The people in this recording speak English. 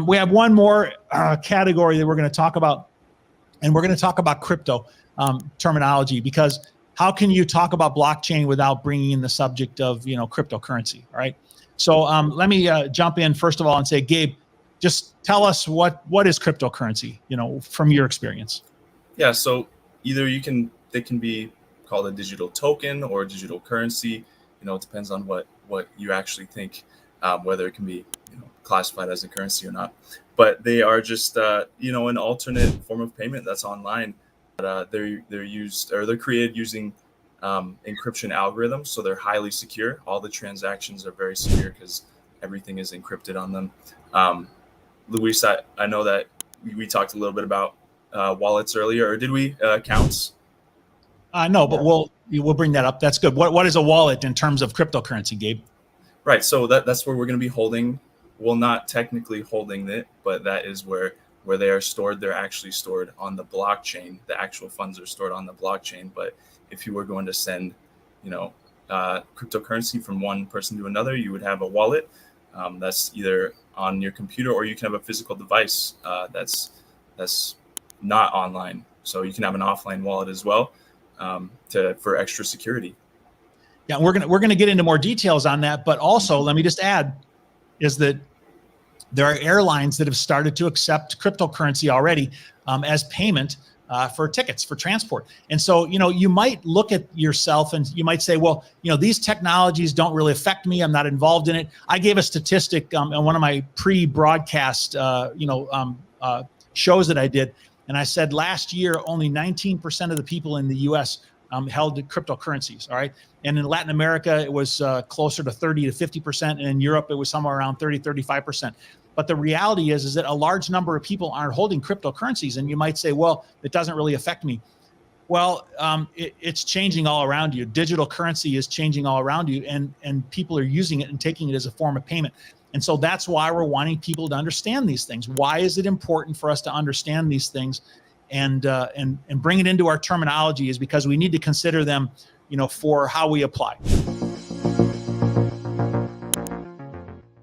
We have one more category that we're going to talk about, and we're going to talk about crypto terminology, because how can you talk about blockchain without bringing in the subject of, cryptocurrency, all right? So let me jump in first of all and say, Gabe, just tell us what is cryptocurrency, from your experience. Yeah, so either they can be called a digital token or a digital currency. It depends on what you actually think, whether it can be classified as a currency or not. But they are just an alternate form of payment that's online. They're used, or they're created using encryption algorithms, so they're highly secure. All the transactions are very secure because everything is encrypted on them. Luis, I know that we talked a little bit about wallets earlier, or did we? Accounts? No, but we'll bring that up. That's good. What is a wallet in terms of cryptocurrency, Gabe? Right. So that's where we're going to be holding. Well, not technically holding it, but that is where they are stored. They're actually stored on the blockchain. The actual funds are stored on the blockchain. But if you were going to send, cryptocurrency from one person to another, you would have a wallet that's either on your computer, or you can have a physical device that's not online. So you can have an offline wallet as well for extra security. Yeah, we're gonna get into more details on that, but also let me just add is that there are airlines that have started to accept cryptocurrency already as payment for tickets, for transport. And so, you might look at yourself and you might say, well, these technologies don't really affect me. I'm not involved in it. I gave a statistic in one of my pre-broadcast, shows that I did. And I said last year, only 19% of the people in the US held cryptocurrencies. All right. And in Latin America, it was closer to 30 to 50%. And in Europe, it was somewhere around 30, 35%. But the reality is that a large number of people aren't holding cryptocurrencies. And you might say, well, it doesn't really affect me. Well, it's changing all around you. Digital currency is changing all around you, and people are using it and taking it as a form of payment. And so that's why we're wanting people to understand these things. Why is it important for us to understand these things and bring it into our terminology? Is because we need to consider them, for how we apply.